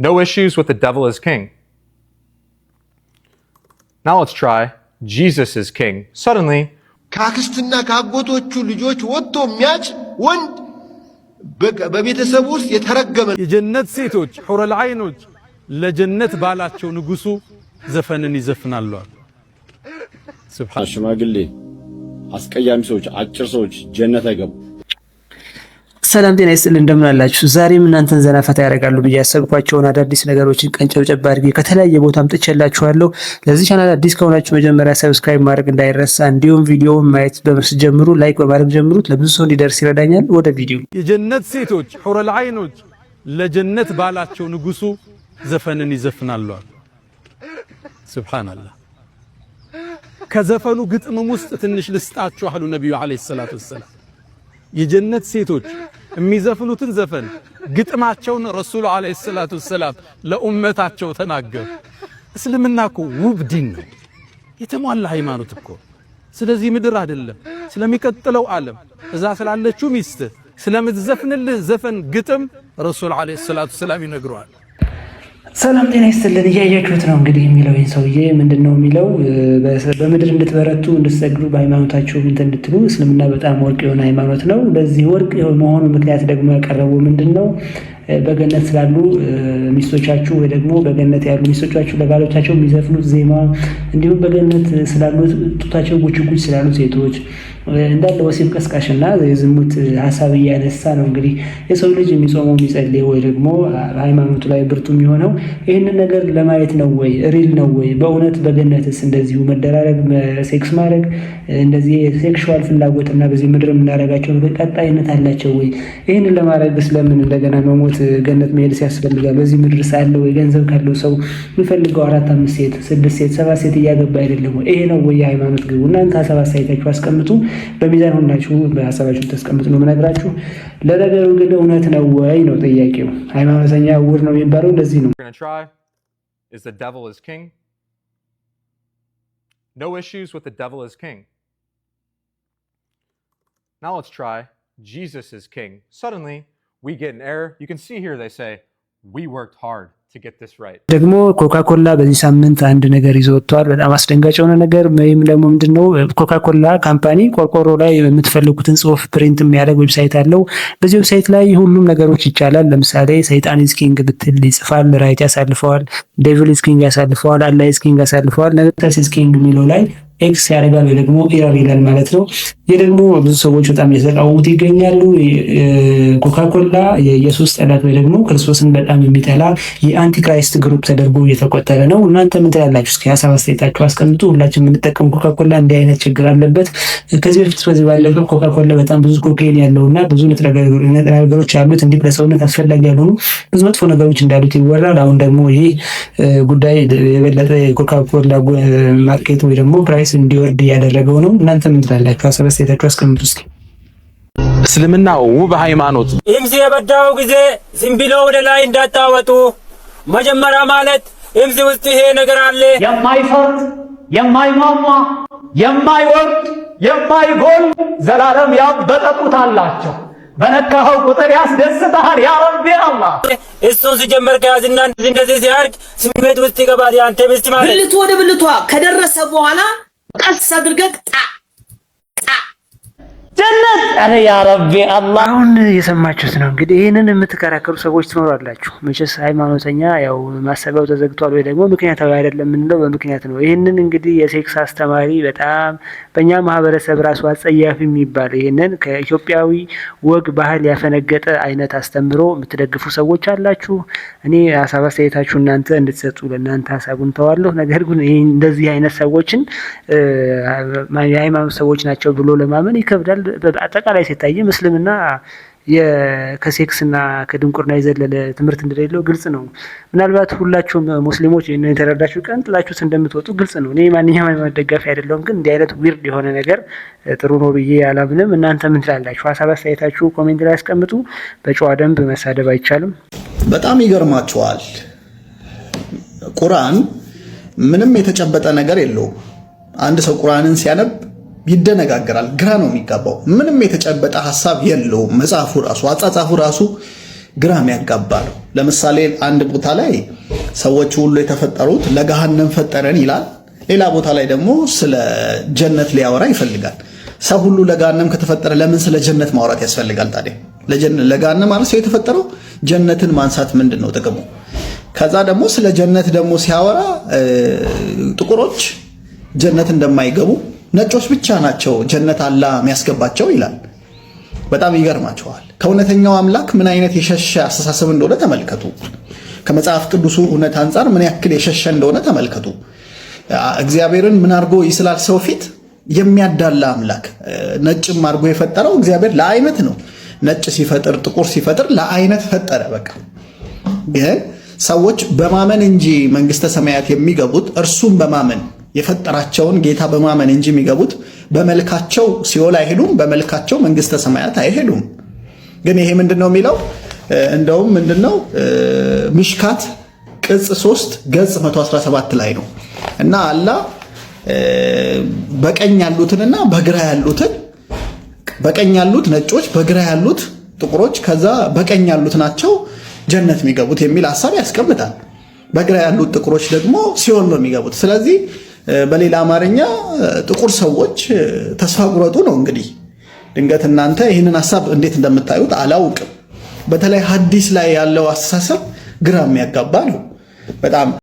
No issues with the devil is king. Now let's try Jesus is king. Suddenly, ካክስትና ካጎቶቹ ልጆች ወጥቶ የሚያጭ ወንድ በቤተሰብ ውስጥ የተረገመ የጀነት ሴቶች ሑረል ዐይኖች ለጀነት ባላቸው ንጉሱ ዘፈንን ይዘፍናሉ። ሱብሃን ሽማግሌ አስቀያሚ ሰዎች አጭር ሰዎች ጀነት አይገቡ። ሰላም ጤና ይስጥልኝ፣ እንደምን አላችሁ? ዛሬም እናንተን ዘና ፈታ ያደርጋሉ ብዬ ያሰብኳቸውን አዳዲስ ነገሮችን ቀንጨብጨብ አድርጌ ከተለያየ ቦታ አምጥቼላችኋለሁ። ለዚህ ቻናል አዲስ ከሆናችሁ መጀመሪያ ሰብስክራይብ ማድረግ እንዳይረሳ፣ እንዲሁም ቪዲዮውን ማየት ጀምሩ፣ ላይክ በማድረግ ጀምሩት፣ ለብዙ ሰው እንዲደርስ ይረዳኛል። ወደ ቪዲዮ። የጀነት ሴቶች ሑረል ዐይኖች ለጀነት ባላቸው ንጉሱ ዘፈንን ይዘፍናሉ። ሱብሃንአላህ። ከዘፈኑ ግጥምም ውስጥ ትንሽ ልስጣችሁ አሉ ነብዩ አለይሂ ሰላቱ ወሰላም። የጀነት ሴቶች የሚዘፍኑትን ዘፈን ግጥማቸውን ረሱል አለይሂ ሰላቱ ወሰላም ለኡመታቸው ተናገሩ። እስልምና እኮ ውብ ዲን ነው፣ የተሟላ ሃይማኖት እኮ። ስለዚህ ምድር አይደለም ስለሚቀጥለው ዓለም እዛ ስላለችው ሚስት ስለምትዘፍንልህ ዘፈን ግጥም ረሱል አለይሂ ሰላቱ ወሰላም ይነግሯል። ሰላም ጤና ይስጥልን። እያያችሁት ነው እንግዲህ የሚለው ይሄን ሰውዬ ምንድነው የሚለው? በምድር እንድትበረቱ እንድትሰግዱ በሃይማኖታችሁ እንድትሉ እስልምና በጣም ወርቅ የሆነ ሃይማኖት ነው። ለዚህ ወርቅ የሆነ ምክንያት ደግሞ ያቀረበው ምንድነው? በገነት ስላሉ ሚስቶቻችሁ ወይ ደግሞ በገነት ያሉ ሚስቶቻችሁ ለባሎቻቸው የሚዘፍኑት ዜማ፣ እንዲሁም በገነት ስላሉ ጡታቸው ጉችጉች ስላሉ ሴቶች እንዳለ ወሲብ ቀስቃሽና የዝሙት ሐሳብ እያነሳ ነው እንግዲህ የሰው ልጅ የሚጾመው የሚጸልየው ወይ ደግሞ ሃይማኖቱ ላይ ብርቱ የሚሆነው ይህንን ነገር ለማየት ነው ወይ ሪል ነው ወይ? በእውነት በገነትስ እንደዚሁ መደራረግ ሴክስ ማድረግ እንደዚህ ሴክሹዋል ፍላጎትና በዚህ ምድር የምናደርጋቸው ነገር ቀጣይነት አላቸው ወይ? ይህንን ለማድረግ ስለምን እንደገና መሞት ገነት መሄድ ያስፈልጋል? በዚህ ምድር ሳለ ወይ ገንዘብ ካለው ሰው የሚፈልገው 4 5 ሴት 6 ሴት 7 ሴት እያገባ አይደለም ወይ? ይሄ ነው ወይ የሃይማኖት ግቡ? እናንተ ሐሳብ አስተያየታችሁ አስቀምጡ። በሚዛን ሆናችሁ በሐሳባችሁ ተስቀምጡ ነው የምነግራችሁ። ለነገሩ ግን እውነት ነው ወይ ነው ጥያቄው። ሃይማኖተኛ ውር ነው የሚባለው ለዚህ ነው። Is the devil is king? No issues with the devil is king. Now let's try Jesus is king. Suddenly we get an error. You can see here they say we worked hard to get this right. ደግሞ ኮካኮላ በዚህ ሳምንት አንድ ነገር ይዞ ወጥቷል። በጣም አስደንጋጭ የሆነ ነገር ወይም ደግሞ ምንድነው? ኮካኮላ ካምፓኒ ቆርቆሮ ላይ የምትፈልጉትን ጽሑፍ ፕሪንት የሚያደርግ ዌብሳይት አለው። በዚህ ዌብሳይት ላይ ሁሉም ነገሮች ይቻላል። ለምሳሌ ሰይጣን ኢዝ ኪንግ ብትል ይጽፋል፣ ራይት ያሳልፈዋል፣ ዴቪል ኢዝ ኪንግ ያሳልፈዋል፣ አላህ ኢዝ ኪንግ ያሳልፈዋል። ነገር ኢዝ ኪንግ የሚለው ላይ ኤክስ ያደርጋል ወይ ደግሞ ኤረር ይላል ማለት ነው። ይህ ደግሞ ብዙ ሰዎች በጣም እየተቃወሙት ይገኛሉ። ኮካኮላ የኢየሱስ ጠላት ወይ ደግሞ ክርስቶስን በጣም የሚጠላ የአንቲክራይስት ግሩፕ ተደርጎ እየተቆጠረ ነው። እናንተ ምን ትላላችሁ? እስኪ ሐሳብ አስተያየታችሁ አስቀምጡ። ሁላችን የምንጠቀም ኮካኮላ እንዲህ አይነት ችግር አለበት። ከዚህ በፊት በዚህ ባለፈው ኮካኮላ በጣም ብዙ ኮካይን ያለውና ብዙ ንጥረ ነገሮች ያሉት እንዲህ ለሰውነት አስፈላጊ ያልሆኑ ብዙ መጥፎ ነገሮች እንዳሉት ይወራል። አሁን ደግሞ ይሄ ጉዳይ የበለጠ ኮካኮላ ማርኬት ወይ ደግሞ ፕራይስ እንዲወርድ ያደረገው ነው። እናንተ ምን ትላላችሁ? ሐሳብ አስተያየታችሁ አስቀምጡ እስኪ። እስልምና ውብ ሃይማኖት። እምዝ የበዳው ጊዜ ዝም ብሎ ወደ ላይ እንዳታወጡ። መጀመሪያ ማለት እምዝ ውስጥ ይሄ ነገር አለ። የማይፈርድ የማይማማ የማይወርድ የማይጎል ዘላለም ያበጠ ጡት አላቸው። በነካኸው ቁጥር ያስደስተሃል። ያ ረቢ አላህ እሱን ሲጀመር ከያዝና እንደዚህ ሲያርግ ስሜት ውስጥ ይገባል። ያንተ ሚስት ማለት ብልቱ ወደ ብልቷ ከደረሰ በኋላ ቀስ አድርገህ ጀነት አለ። ያ ረቢ አላህ። አሁን የሰማችሁት ነው እንግዲህ። ይህንን የምትከራከሩ ሰዎች ትኖራላችሁ። መቼስ ሃይማኖተኛ ያው ማሰቢያው ተዘግቷል ወይ ደግሞ ምክንያታዊ አይደለም የምንለው በምክንያት ነው። ይህንን እንግዲህ የሴክስ አስተማሪ በጣም በእኛ ማህበረሰብ ራሱ አጸያፊ የሚባል ይህንን ከኢትዮጵያዊ ወግ ባህል ያፈነገጠ አይነት አስተምሮ የምትደግፉ ሰዎች አላችሁ። እኔ ሐሳብ አስተያየታችሁ እናንተ እንድትሰጡ ለእናንተ ሐሳቡን ተዋለሁ። ነገር ግን ይህ እንደዚህ አይነት ሰዎችን የሃይማኖት ሰዎች ናቸው ብሎ ለማመን ይከብዳል። በአጠቃላይ ሲታይ እስልምና ከሴክስና ከድንቁርና የዘለለ ትምህርት እንደሌለው ግልጽ ነው። ምናልባት ሁላችሁም ሙስሊሞች ይሄንን የተረዳችሁ ቀን ጥላችሁት እንደምትወጡ ግልጽ ነው። እኔ ማንኛውም ሃይማኖት ደጋፊ አይደለሁም፣ ግን እንዲህ አይነት ዊርድ የሆነ ነገር ጥሩ ነው ብዬ አላምንም። እናንተ ምን ትላላችሁ? ሐሳብ አስተያየታችሁ ኮሜንት ላይ አስቀምጡ። በጨዋ ደንብ መሳደብ አይቻልም። በጣም ይገርማችኋል። ቁርአን ምንም የተጨበጠ ነገር የለውም። አንድ ሰው ቁርአንን ሲያነብ ይደነጋገራል፣ ግራ ነው የሚጋባው። ምንም የተጨበጠ ሐሳብ የለውም። መጽሐፉ ራሱ አጻጻፉ ራሱ ግራም ያጋባሉ። ለምሳሌ አንድ ቦታ ላይ ሰዎች ሁሉ የተፈጠሩት ለገሃነም ፈጠረን ይላል። ሌላ ቦታ ላይ ደግሞ ስለ ጀነት ሊያወራ ይፈልጋል። ሰው ሁሉ ለገሃነም ከተፈጠረ ለምን ስለ ጀነት ማውራት ያስፈልጋል ታዲያ? ለገሃነም ማለት ሰው የተፈጠረው ጀነትን ማንሳት ምንድን ነው ጥቅሙ? ከዛ ደግሞ ስለ ጀነት ደግሞ ሲያወራ ጥቁሮች ጀነት እንደማይገቡ ነጮች ብቻ ናቸው ጀነት አላህ የሚያስገባቸው ይላል። በጣም ይገርማቸዋል። ከእውነተኛው አምላክ ምን አይነት የሸሸ አስተሳሰብ እንደሆነ ተመልከቱ። ከመጽሐፍ ቅዱሱ እውነት አንጻር ምን ያክል የሸሸ እንደሆነ ተመልከቱ። እግዚአብሔርን ምን አድርጎ ይስላል? ሰው ፊት የሚያዳላ አምላክ። ነጭም አድርጎ የፈጠረው እግዚአብሔር ለአይነት ነው። ነጭ ሲፈጥር ጥቁር ሲፈጥር ለአይነት ፈጠረ። በቃ ግን ሰዎች በማመን እንጂ መንግስተ ሰማያት የሚገቡት እርሱም በማመን የፈጠራቸውን ጌታ በማመን እንጂ የሚገቡት በመልካቸው ሲኦል አይሄዱም፣ በመልካቸው መንግስተ ሰማያት አይሄዱም። ግን ይሄ ምንድነው የሚለው? እንደውም ምንድነው ሚሽካት ቅጽ 3 ገጽ 117 ላይ ነው እና አላህ በቀኝ ያሉትንና በግራ ያሉትን በቀኝ ያሉት ነጮች በግራ ያሉት ጥቁሮች ከዛ በቀኝ ያሉት ናቸው ጀነት የሚገቡት የሚል ሐሳብ ያስቀምጣል። በግራ ያሉት ጥቁሮች ደግሞ ሲኦል ነው የሚገቡት። ስለዚህ በሌላ አማርኛ ጥቁር ሰዎች ተስፋ ቁረጡ ነው። እንግዲህ ድንገት እናንተ ይህንን ሐሳብ እንዴት እንደምታዩት አላውቅም። በተለይ ሐዲስ ላይ ያለው አስተሳሰብ ግራ የሚያጋባ ነው በጣም